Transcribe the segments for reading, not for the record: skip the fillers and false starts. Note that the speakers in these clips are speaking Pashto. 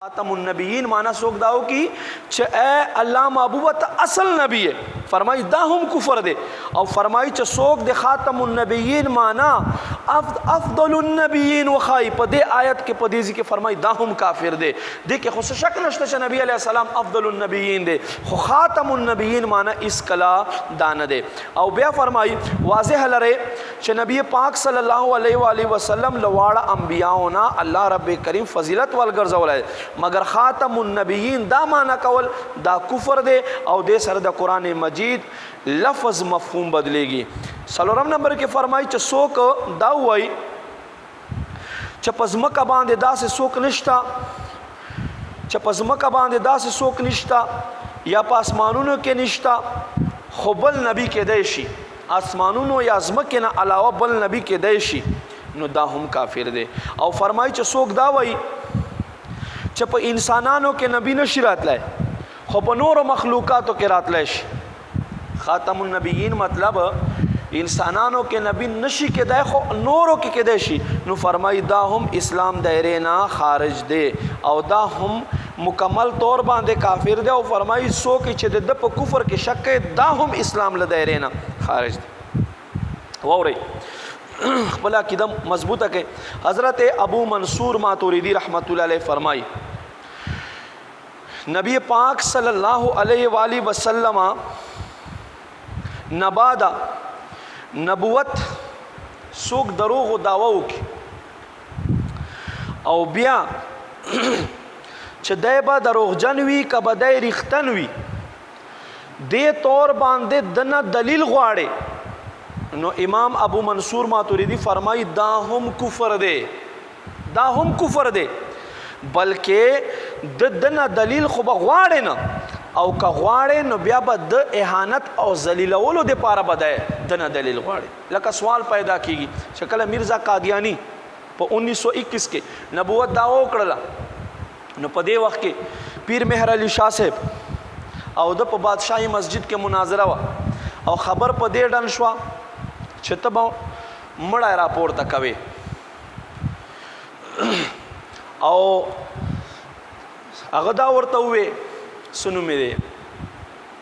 खातमुन्नबीयीन माना सोक दाओ की च ए अल्लाह महबूबत असल नबी है फरमाई दा हम कुफर दे और फरमाई च सोक दे खातमुन्नबीयीन माना अफदलुन्नबीयीन वखाई पदे आयत के पदीजी के फरमाई दा हम काफिर दे देखे खुश शक नश्त च नबी अलैहि सलाम अफदलुन्नबीयीन दे खातमुन्नबीयीन माना इस कला दान दे और बया फरमाई वाज़ेह लरे च नबी पाक सल्लल्लाहु अलैहि वसल्लम लवाड़ा अंबियाओना अल्लाह रब्बे करीम फजीलत वाल गर्ज़वल है मगर खातमुन्नबीयीन दा माना कवल दा कुफर दे और दे सर द कुरान मजीद लफ्ज़ मफहूम बदलेगी। सलोरम नंबर के फरमाई च सोक दा हुई चपज़मका बांधे दा से सोक निश्ता चपज़मका बांधे दा से सोक निश्ता या पासमानों के निश्ता खुबल नबी के देशी आसमानों या अज़मक के ना अलावा बल नबी के देशी नो दा हम काफिर दे और फरमाई च सोक दा वही चप इंसानों के नबी नशिरात लाए खब नूर मखलूक़ातों के रात लैश ख़ातमुन्नबीयीन मतलब इंसानों के नबी नशी के दाय नूरों के देशी नु फरमाई दा हम इस्लाम दायरे ना खारिज दे और दा हम मुकम्मल तौर बांधे काफिर दे और फरमाई सो कि चे दप कुफर के शक दा हम इस्लाम ल दायरे ना खारिज दे वो रे भला किदम मजबूत है। हज़रत अबू मंसूर मातुरीदी रहमतुल्लाह अलैह फरमाई नबी पाक सल्लल्लाहु अलैहि वसल्लम नबादा नबुवत सुख दरोग दावो की और बिया चदैबा दरोग जनवी का बदय रिख्तनवी दे तौर बांधे दना दलील ग्वाड़े नो इमाम अबू मंसूर मातुरीदी फरमाई दाहुम कुफर दे बल्कि दना दलील खुब ग्वाड़े न और का ग्वाड़े न ब्या बद एहानत और जलीलवलो दे पारा बदाए दना दलील ग्वाड़े लका सवाल पैदा कीगी शक्ल मिर्ज़ा कादियानी पर 1921 के नबूवत दावो कड़ला न पदे वक्त के पीर मेहर अली शाह साहब और द बादशाही मस्जिद के मुनाजरा वा और ख़बर पदे डनशवा छतबा मड़ा रापोर तक कवे और अगदा वर्ता हुए सुनु मेरे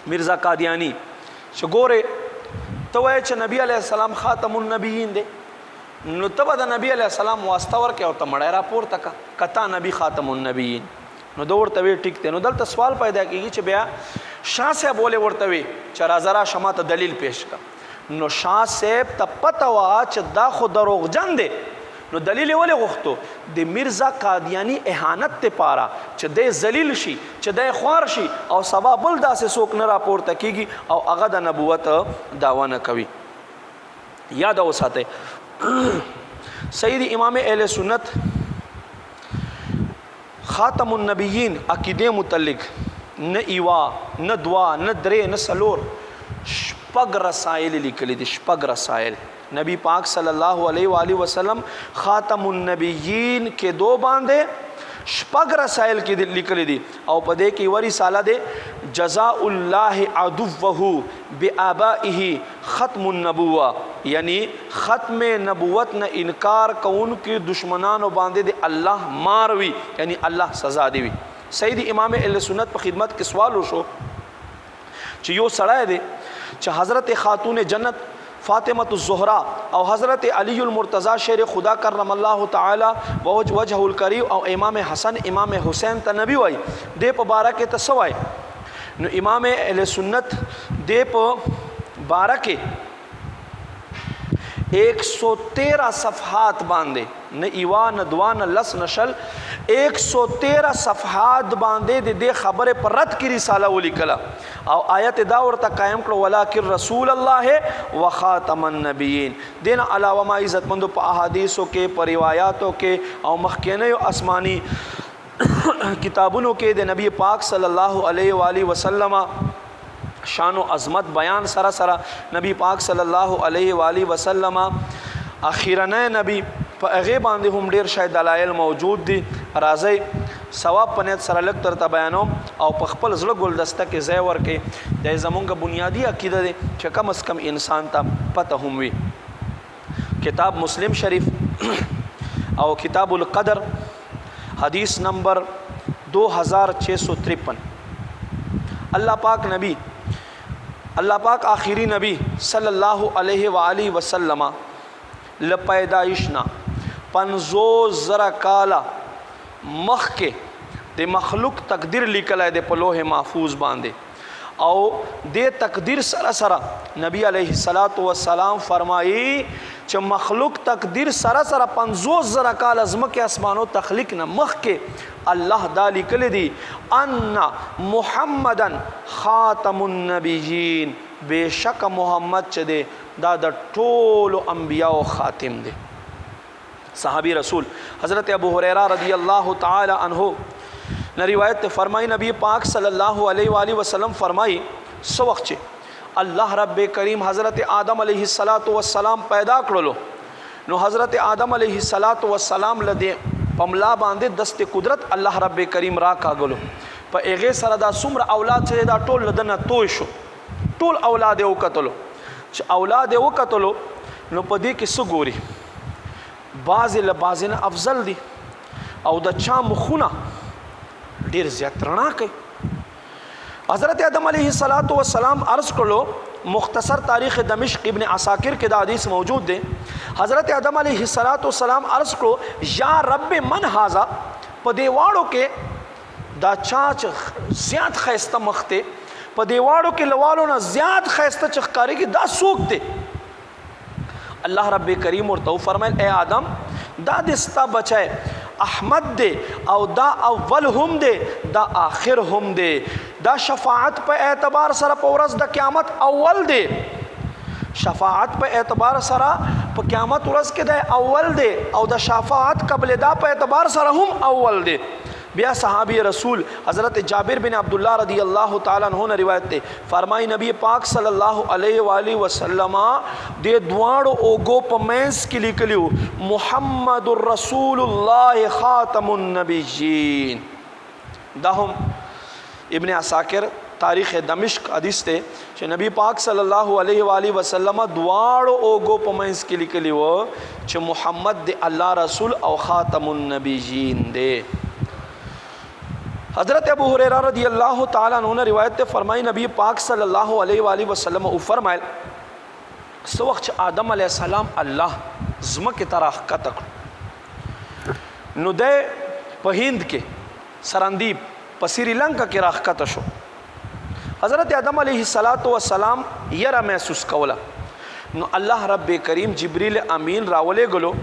मिर्ज़ा कादियानी शगोरे तो वह च नबी अलैहिस्सलाम खातमुन्नबीयीन दे नुतबा द नबी अलैहिस्सलाम वास्तावर क्या होता मड़ा रापोर तक कता नबी खातमुन्नबीयीन नो दौड़ तवे टिकते नो दल सवाल पैदा की च बया शाह से बोले वर्तवे चरा ज़रा शमा तो दलील पेश का नो शाह सेब तपतवा च दा खुदरोग जन दे नो दलील वाले वक्तो दे मिर्ज़ा कादियानी एहानत ते पारा च दे जलील शी च दे ख्वार शी और सवा बुलदा से सोक न रापोर तकीगी और अगद नबूवत दावा न कवी याद हो साथे सईद इमाम अहले सुन्नत खातमुन्नबीयीन अकीदे मुतल्लिक न इवा न दुआ न दरे न सलोर शपग रसाइल लिखली थी शपग रसाइल नबी पाक सल्लल्लाहु अलैहि वसल्लम खातमुन्नबीयीन के दो बांधे शपग रसाइल की लिखली थी और पदे की वरी साला दे जज़ाउल्लाह अदुव्वहु बिआबाइही ख़त्मुन्नबुव्वा यानी ख़त्म नबूवत न इनकार कौन के दुश्मनान बांधे दे अल्लाह मारवी यानी अल्लाह सज़ा देवी। सईद इमाम अहले सुन्नत पर खिदमत के सवाल उशो चियो सड़ाए दे च हज़रत ख़ातून जन्नत फ़ातिमतुज़ ज़ुहरा और हज़रत अलीउल मुर्तज़ा शेर खुदा करमल्लाहु तआला वजहुल करीम और इमाम हसन इमाम हुसैन तनबी वाई दे बारह के तसवाए न इमाम अहले सुन्नत दे बारह के 113 सफ़हात बांधे न इवा न दुआ न लस नशल 113 सफ़हात बांधे दे खबर पर रद की रिसाला वो लिखला और आयत दावर तक कायम करो वलाकिर रसूल अल्लाह है व ख़ातमुन्नबीयीन देना अलावा मा इज़्ज़तमंदों पर अहादीसों के पर रिवायातों के और मखकेने आसमानी किताबों के दे नबी पाक सल्लल्लाहु अलैहि वसल्लम शान व अज़मत बयान सरा सरा नबी पाक सल्लल्लाहु अलैहि वसल्लम आखिरन नबी अगे बांधे हम डेर शायद दलाइल मौजूद दी राज़े सवाब पनेत सरा लग तरता बयानों और पखपल ज़ल गुलदस्ता के ज़ैवर के दे ज़मून का बुनियादी अकीदा दे च कम अज़ कम इंसान ता पता हुई किताब मुस्लिम शरीफ और किताबुल क़दर हदीस नंबर 2653। अल्लाह पाक आखिरी नबी सल्लल्लाहु अलैहि वसल्लम ल पैदाइशना 50,000 काला मख के दे मखलूक तकदीर लिखल है दे पलोहे महफूज बांधे और दे तकदीर सरा सरा नबी अलैहिस्सलातु वस्सलाम फरमाई च मखलूक तकदीर सरा सरा 50,000 काल अज़म के आसमानो तख्लीक न मख के अल्लाह दा लिखल दी अन्ना मुहम्मदन खातमुन नबीयीन, बेशक मोहम्मद च दे दा द टोलो अंबिया व खातिम दे। सहाबी रसूल हज़रत अबू हुरैरा रदी अल्लाह ताला अन्हो न रिवायत फरमाई नबी पाक सल्लल्लाहु अलैहि वसल्लम फरमाई सो वक्त अल्लाह रब्बे करीम हज़रत आदम अलैहिस्सलातु वस्सलाम पैदा करो नो हज़रत आदम अलैहिस्सलातु वस्सलाम लदे पमला बांधे दस्ते कुदरत अल्लाह रब्बे करीम रा कागलो पर एगे सरदा सुम्र औलाद से दा टोल लदना तोशो टोल औलाद ओ कतलो औलाद ओ कतलो नो पदी के सुगोरी बाज़ लबाज़िन अफजल दी और द चा मुखुना ढेर ज़्यादा रणा के हज़रत आदम अलैहिस्सलातु वस्सलाम अर्ज़ करो मुख्तसर तारीख़ दमिश्क इब्न असाकिर के हदीस मौजूद दे हज़रत आदम अलैहिस्सलातु वस्सलाम अर्ज़ करो या रब मन हाजा पदेवाड़ों के दा चाच ज़्याद खैस्ता मखते पदेवाड़ों के लवालों ना ज़्याद खैस्ता चखकारी की दा सूखते अल्लाह रब्बे करीम और तो फरमाए ए आदम दा दिस्ता बचाए अहमद दे और दा अव्वल हम दे दा आखिर हम दे दा शफाअत पे एतबार सरा पौरस दा क़यामत अव्वल दे शफाअत पे एतबार सरा पे क़यामत उरस के दे अव्वल दे और दा शफाअत कबल दा पे एतबार सरा हम अव्वल दे। बिया सहाबी रसूल हज़रत जाबिर बिन अब्दुल्ला रदी अल्लाह ताला अन्हु ने रिवायत थे फरमाई नबी पाक सल्लल्लाहु अलैहि वसल्लम दे दुआड़ो ओगो पमेंस की लिखलियो मुहम्मदुर रसूलुल्लाह खातमुन नबिय्यीन। दाहम इब्न असाकिर तारीख़ दमिश्क हदीस थे कि नबी पाक सल्लल्लाहु अलैहि वसल्लम दुआड़ो ओगो पमेंस की लिखलियो च मुहम्मद दे अल्लाह रसूल और खातमुन नबिय्यीन दे। हज़रत अबू हुरैरा रदी अल्लाह ताला अन्हु ने रिवायत फरमाई नबी पाक सल्लल्लाहु अलैहि वसल्लम फरमाए सो वक्त आदम अलैहिस्सलाम अल्लाह ज़म के तरह का तक नुदे पहिंद के सरंदीप पसीरीलंका के राह का तशो हज़रत आदम अलैहिस्सलातु वस्सलाम यरा महसूस कवला नो अल्लाह रब्बे करीम जिब्रील अमीन रावले गलो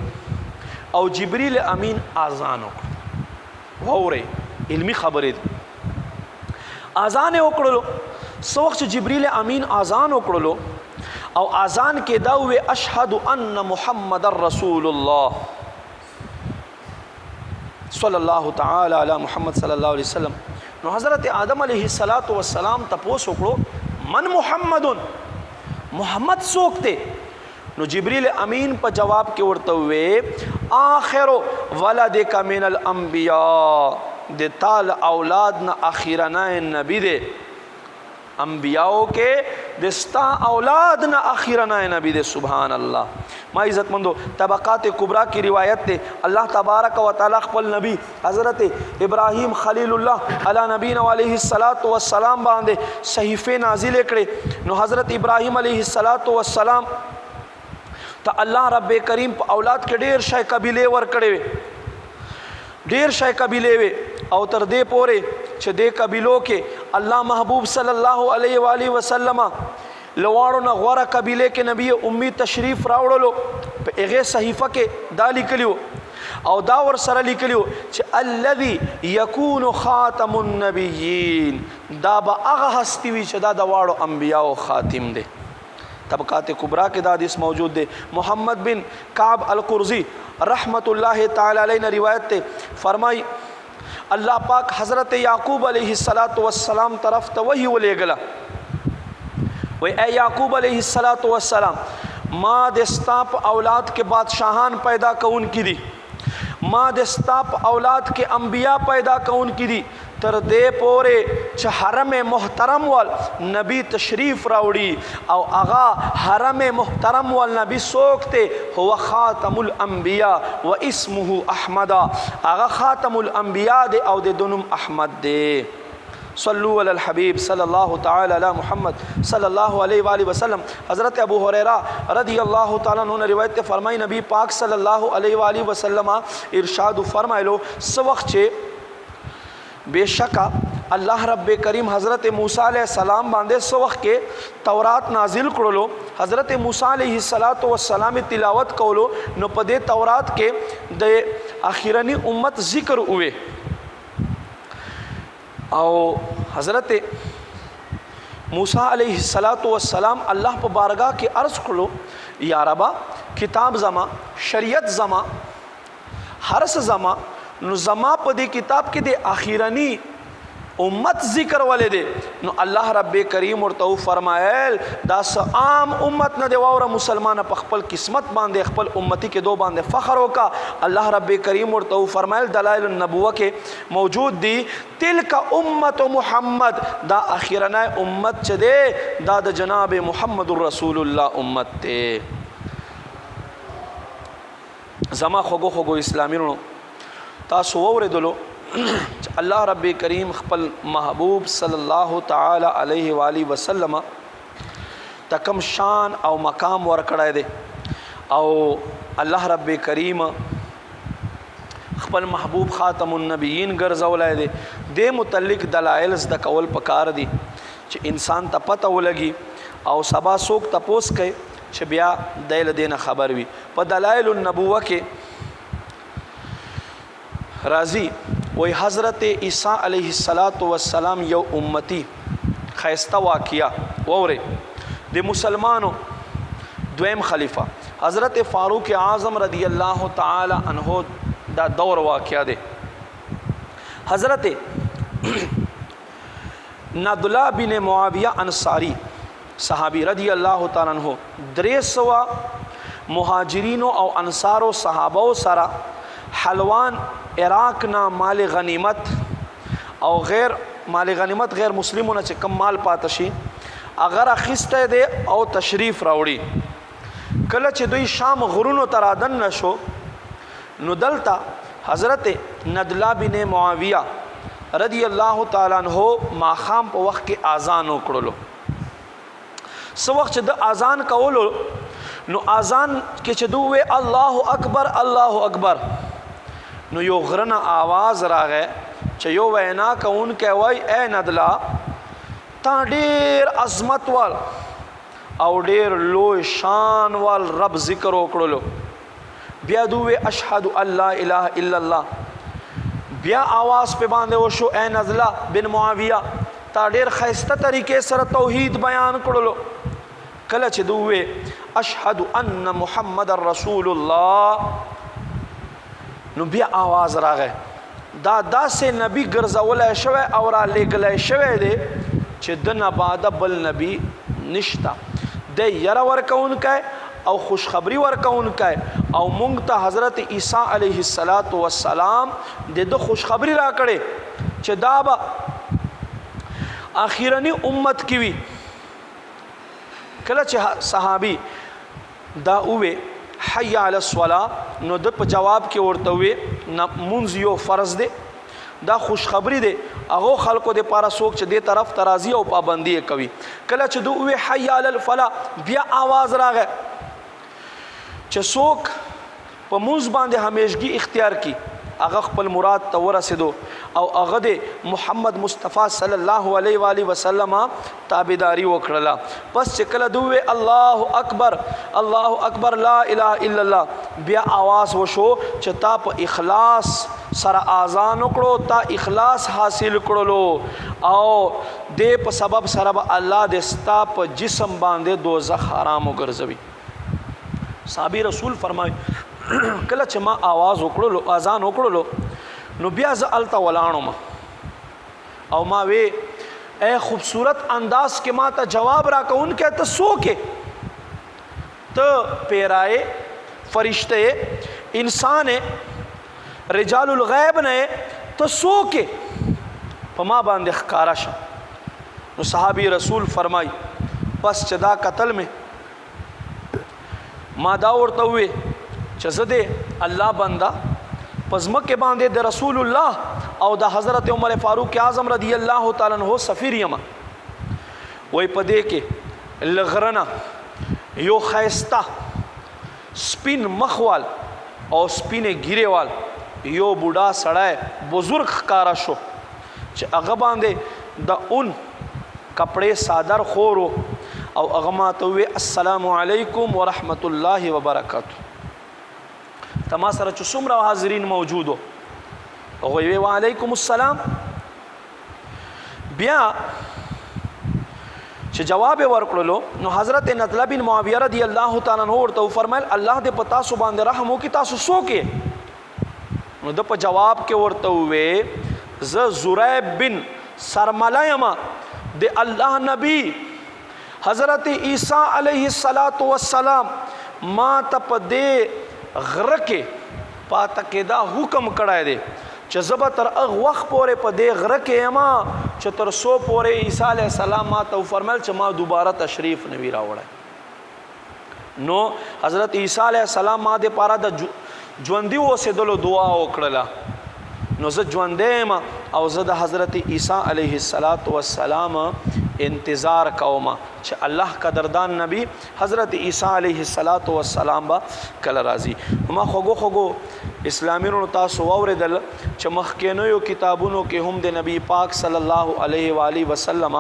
और जिब्रील अमीन आज़ान हो रे इल्मी खबर आज़ान ओकड़ो सो वक्त जिब्रील अमीन आज़ान ओकड़ो और आज़ान के दावे अशहदु अन्न मुहम्मदर रसूलुल्लाह सल्लल्लाहु ताला अला मुहम्मद सल्लल्लाहु अलैहि वसल्लम। नो हज़रत आदम अलैहिस्सलातु वस्सलाम तपोस ओकड़ो मन मुहम्मदुन मोहम्मद सोकते नो जिब्रील अमीन पर जवाब के उड़ते हुए आखिरो वलदिका मिनल अंबिया दे ताल औलाद न आखिरना नबी दे अम्बियाओं के दिस्ता औलाद न आखिरना नबी दे। सुभान अल्लाह। माँ इज़्ज़तमंदो तबक़ात कुबरा की रिवायत थे अल्लाह तबारक व तआला क़ल नबी हज़रत इब्राहीम खलीलुल्लाह अला नबीना अलैहिस्सलातु वस्सलाम बांधे सहीफ़े नाजिल करे नो हज़रत इब्राहीम अलैहिस्सलातु वस्सलाम तो अल्लाह रब्बे करीम औलाद के ढेर शय कबीले वर करे ढेर शय कबीले वे अवतर दे पोरे छ दे कबीलों के अल्लाह महबूब सल्लल्लाहु अलैहि वसल्लम लवाड़ो न गौरा कबीले के नबी उम्मी तशरीफ़ रावड़ो लो एगे सहीफ़ा के दा लिखलियो और दावर सरा लिखलियो छ अल्लज़ी यकूनु खातमुन नबिय्यीन दा बा आगा हस्ती वी छ दा दवाड़ो अंबिया व खातिम दे। तबक़ात कुबरा के दादिस मौजूद दे मोहम्मद बिन काब अल कुर्ज़ी रहमतुल्लाहि ताला अलैहि ने रिवायत थे फरमाई अल्लाह पाक हज़रत याकूब अलैहिस्सलातु वस्सलाम तरफ तो वही वो ले गला वही ए याकूब अलैहिस्सलातु वस्सलाम माँ दस्ताप औलाद के बादशाहान पैदा कौन की दी माँ दस्ताप औलाद के अम्बिया पैदा कौन की दी تر دې پورې چې حرم محترم ول نبی تشریف راوړي او هغه حرم محترم ول نبی څوک دی؟ هو خاتم الانبیاء و اسمه احمد. هغه خاتم الانبیاء دی او د دنوم احمد دی. صلو علی الحبیب صلی الله تعالی علی محمد صلی الله علیه و آله وسلم. حضرت ابو ہریرہ رضی اللہ تعالی عنہ نے روایت فرمائی نبی پاک صلی اللہ علیہ و آله وسلم ارشاد فرمایلو سو وخت چې بشکا الله رب کریم حضرت موسی علیہ السلام باندې سو وخت کې تورات نازل کړلو. حضرت موسی علیہ السلام تلاوت کولو نو په دې تورات کې د اخیرنی امت ذکر ہوئے او حضرت موسی علیہ السلام اللہ په بارگاہ کې عرض کړلو یا ربا کتاب زما شریعت زما هرڅ زما نو زما په دې کتاب کې د اخیرنی امت ذکر ولې دی نو الله رب کریم ورته فرمایل دا عام امت نه دی واوره مسلمان په خپل قسمت باندې خپل امتی کې دو باندې فخر وکا. الله رب کریم ورته فرمایل دلائل النبوه کې موجود دي تلک امت محمد دا اخیرنه امت چې دی دا د جناب محمد رسول الله امت ته. زما خوګو خوګو اسلامینو تاسو ووریدلو اللہ رب کریم خپل محبوب صلی اللہ تعالی علیہ وآلہ وسلم تکم شان او مقام ورکڑے دے او اللہ رب کریم خپل محبوب خاتم النبیین ګرځولای دے. دے متعلق دلائل زده کول پکار دي چې انسان ته پته ولګي او سبا څوک تپوس کوي چې بیا دل دینه خبر وي. په دلائل النبوه کې راضی وی حضرت عیسیٰ علیہ السلام یو امتی خیستہ واقعہ وورے دے مسلمانوں دویم خلیفہ حضرت فاروق اعظم رضی اللہ تعالی عنہ دا دور واقعہ دے. حضرت نادلہ بن معاویہ انصاری صحابی رضی اللہ تعالی عنہ 300 مہاجرینوں او انصاروں صحابوں سرا حلوان عراق نا مال غنیمت او غیر مال غنیمت غیر مسلمون چې کم مال پاتشي اگر اخیسته دے او تشریف راوړي. کله چې دوی شام غرونو ترادن نشو نو دلتا حضرت ندلہ بن معاویہ رضی اللہ تعالی عنہ ماخام په وخت کې اذان وکړلو. سو وخت چې د اذان کولو نو اذان کې چې دوی الله اکبر الله اکبر نو یو غرنه آواز راغی چې یو وینا کوونکی وای اے ندلا تا ډیر عظمت وال او ډیر لوی شان وال رب ذکر وکړلو. بیا دوی اشهد ان لا اله الا الله. بیا آواز په باندې وشو اے ندلا بن معاویہ تا ډیر خیسته طریقې سره توحید بیان کړلو. کله چې دوی اشهد ان محمد رسول الله نو بیا آواز راغی دا داسې نبی ګرځولای شوی او را لېږلی شوی دی چې د نه بعده بل نبی نشته. د یره ورکوونکی او خوشخبری ورکوونکی او مونږ ته حضرت عیسیٰ علیہ السلام د خوشخبری را کړې چې دا به اخیرنی امت کی وي. کله چې صحابی دا اوه حی علی الصلاة نو د په جواب کې ورته وي منځ یو فرض دی دا خوشخبری دی هغه خلکو د پاره څوک چې دې طرف ترازی او پابندی کوي. کله چې دوی حی علی الفلاح بیا आवाज راغی چې څوک په منځ باندې همیشگی اختیار کی هغه خپل مراد ته ورسېدو او هغه د محمد مصطفی صلی الله علیه و آله وسلم تابعداري وکړه. پس چې کله دوی الله اکبر لا اله الا الله بیا आवाज وشو چې تا په اخلاص سره اذان وکړو تا اخلاص حاصل کړلو او دې په سبب سره به الله د ستا په جسم باندې دوزخ حرام وګرځوي. صحابي رسول فرمایي کله چې ما आवाज وکړلو اذان وکړلو نو بیا زه الته ولاړم او ما وی اے خوبصورت انداز کې ما ته جواب را کوونکی ته څوک ته پیرائے فرشتے انسان رجال الغیب نے تو څوک په ما باندې ښکارا شه. نو صحابي رسول فرمای پس چې دا قتل مې ما دا ورته وې چې زه د الله بنده په ځمکې باندې د رسول الله او د حضرت عمر فاروق اعظم رضی الله تعالی عنہ سفیر یم. وای په دې کې لغرنه یو خیسته سپین مخوال او سپینې ګیرېوال یو بوډا سړی بزرگ ښکارا شو چې هغه باندې د اون کپڑے صادر خورو او هغه ماته وی السلام علیکم ورحمت الله وبرکاته. تما سره چې څومره حاضرین موجودو هغه وی وعلیکم السلام. بیا چې جواب ورکړلو نو حضرت نضله بن معاویه رضی الله تعالی عنہ ورته فرمایل الله دې پتا سو باندې رحم وکي تاسو سوکې. نو د په جواب کې ورته وې ز زریب بن سرملا یم د الله نبی حضرت عیسی علیه السلام ما ته په دې غره کې پاته کې دا حکم کړای دی چې زه به تر هغه وخت پورې په دې غره کې یم چې تر څو پورې عیسی علیه السلام ما ته وفرمایل چې ما دوباره تشریف نوي راوړی. نو حضرت عیسی علیه السلام ما د پاره د ژوندي اوسېدلو دعا وکړله. نو زه ژوندی یم او زه د حضرت عیسی علیه السلام انتظار کوم چې الله قدردان نبی حضرت عیسی علیه السلام با کله راځي. ما خوږو اسلامي رونو تاسو واورېدل چې مخکینیو کتابونو کې هم د نبی پاک صلی الله علیه و آله وسلم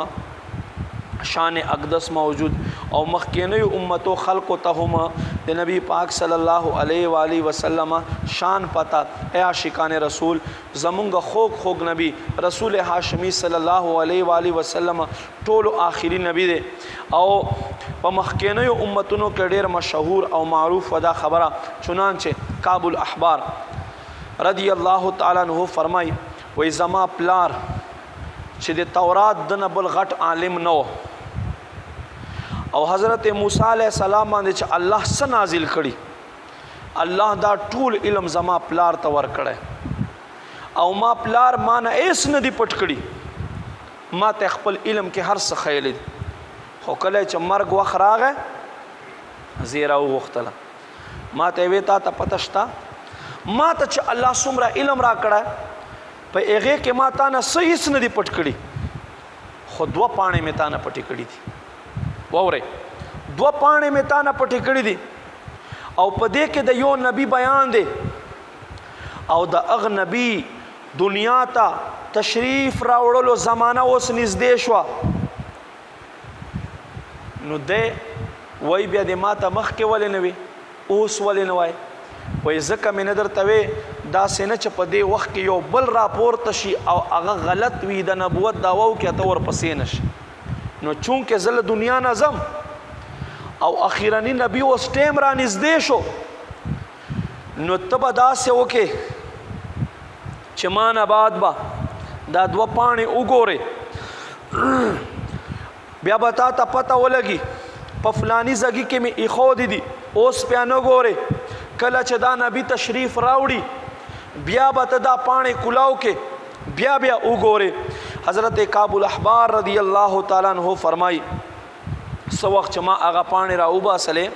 شان اقدس موجود او مخکینیو امتو خلقو ته هم د نبی پاک صلی الله علیه و آله وسلم شان پتا. اے عاشقان رسول زمونږ خوږ نبی رسول هاشمی صلی الله علیه و آله وسلم ټولو آخري نبی دی او په مخکینیو امتونو کې ډېر مشهور او معروف ودا خبره. چنانچه کعب الاحبار رضی الله تعالی عنہ فرمای وای زما پلار چې د تورات د نه بل غټ عالم نو او حضرت موسی علیہ السلام باندې چې الله څه نازل کړي الله دا ټول علم زما پلار ته ورکړی او ما پلار ما نه ایس نه دی پټ کړي. ما ته خپل علم کې هر څه خیال دي خو کله چې مرګ وخت راغی زیرا وغوښتله. ما ته وی تا ته پته شته ما ته چې الله څومره علم را کړی په هغې کې ما تا نه څه هېڅ نه دي پټ کړي خو 2 پاڼې مې تا نه پټې کړي دي. واورئ 2 پاڼې مې تا نه پټې کړي دي او په دې کې د یو نبی بیان دی او د هغه نبی دنیا ته تشریف راوړلو زمانه اوس نږدې شوه. نو دی وای بیا د ما ته مخکې ولې نه وي اوس ولې نه وای وای ځکه مې نه درته وې داسې نه چې په دې وخت کې یو بل راپورته شي او هغه غلط وي د نبوت دعوا وکړي ته ورپسې نه شي. نو چونکې زه له دنیا نه ځم او اخیرني نبی اوس ټیم را نږدې شو نو ته به داسې وکې چې ما نه بعد به دا 2 پاڼې وګورې بیا به تا ته پته ولګي په فلاني ځګي کې مې ایښودې دي اوس بیا نه ګورې کله چې دا نبی تشریف راوړي بیا به ته دا پاڼې کلاو کې بیا وګورې. حضرت کعب الاحبار رضی الله تعالی عنہ فرمای سو وخت چې ما هغه پاڼې را وباسلې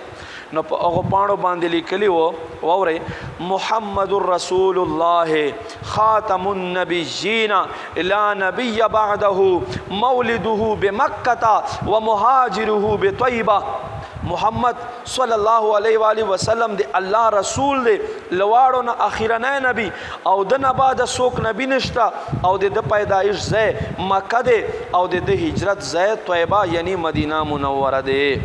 نو په هغه پاڼو باندې لیکلي وو واورئ محمد رسول الله خاتم النبیین لا نبی بعده مولده بمکة ومهاجره بطیبه. محمد صلی الله علیه و آله وسلم دی الله رسول دی لواړو نه اخیرنی نبی او د نه بعد څوک نبی نشته او د پیدایش ځای مکه دی او د هجرت ځای طیبه یعنی مدینه منوره دی.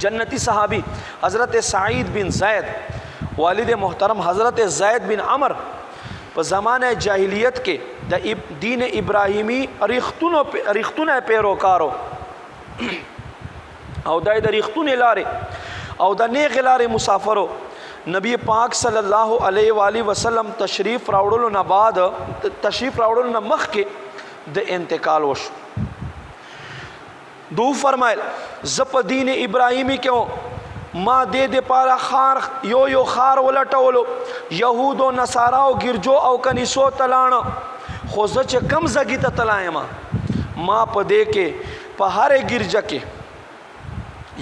جنتی صحابی حضرت سعید بن زید والد محترم حضرت زید بن عمر په زمانه جاہلیت کې د دین ابراهیمی ریختونه پیروکارو او د ریختونه لارې او د نیغ لارې مسافرو. نبی پاک صلی الله علیه و آله وسلم تشریف راوړلو نه مخکې د انتقال وشو. دو فرمایل ز په دین ابراهیمی کې ما د پاره خار یو خار ولټولو یهود او نصارا او ګرجو او کنیسو تلاړ خو زه چې کم ځګي ته تلایم ما په دې کې په هرې ګرجه کې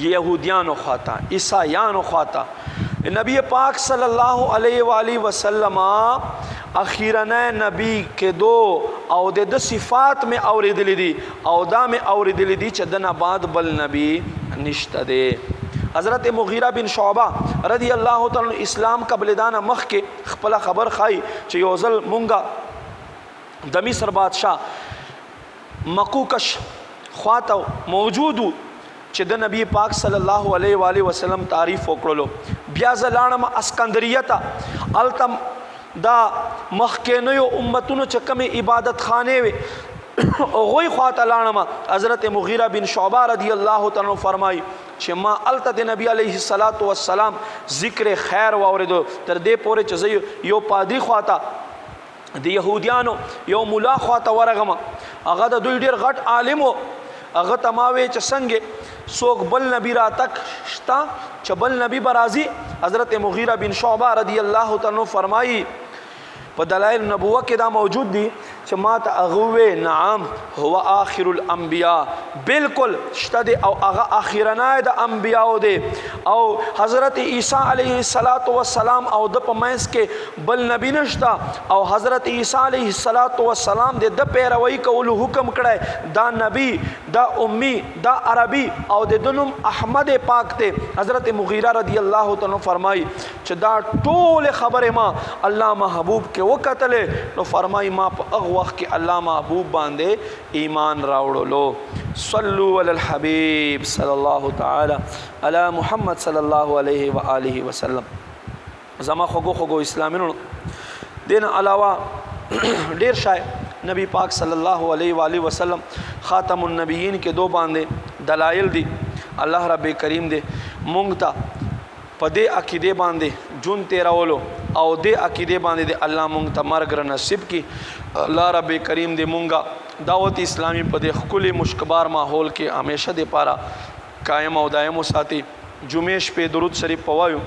یهودیانو خواته عیسایانو خواته نبی پاک صلی الله علیه و آله وسلم اخیرنه نبی کې دو او د صفات میں اوریدلې دي او دا میں اوریدلې دي چې د نه بعد بل نبی نشته دی. حضرت مغیرہ بن شعبہ رضی اللہ تعالی اسلام قبل دانا مخ کې خپل خبر خای چې یو ځل مونږه د مصر بادشاہ مقوقش خواته موجودو چې د نبی پاک صلی الله علیه و آله وسلم تعریف وکړلو. بیا زلانم اسکندریه ته التم دا مخکینیو امتونو چې کومې عبادت خانه وي هغوی خواته لاړم. حضرت مغیرہ بن شعبہ رضی الله تعالی فرمای چې ما الته د نبی علیه الصلاۃ والسلام ذکر خیر واوریدو تر دې پورې چې یو پادری خواته د يهوديانو یو مولا خواته ورغم هغه د دوی ډیر غټ عالم هغه تماوي چې څنګه سوق بل نبی را تک شتا چې بل نبی برازي. حضرت مغیرہ بن شعبہ رضی الله تعالی فرمایي په دلائل نبوه کې دا موجود دي چې ما ته اغوه نعم هو آخر الانبیاء بالکل شته دي او هغه اخیرنه د انبیاء دي او حضرت عیسی علیه السلام او د پمنس کې بل نبی نشتا او حضرت عیسی علیه السلام د پیروي کول حکم کړه دا نبی دا امی دا عربي او د دنم احمد پاک ته. حضرت مغیرہ رضی الله تعالی فرمای چې دا ټول خبره ما الله محبوب کې وکتلې نو فرمای ما په هغه وخت کې الله محبوب باندې ایمان راوړلو. صلو علی الحبیب صلی الله تعالی علی محمد صلی الله علیه و آله وسلم. زما خوګو اسلامینو دین علاوه ډیر شای نبی پاک صلی الله علیه و آله وسلم خاتم النبیین کې دو باندې دلائل دي. الله رب کریم دې مونږ ته په دې عقیده باندې جون تیرولو او دې عقیده باندې دې الله مونږ ته مرګ نصیب کی. الله رب کریم دې مونږه دعوت اسلامی په دې خولي مشکبار ماحول کې همیشه دې پاره قائم او دائم ساتي. جمعې شپې درود شریف پوایو.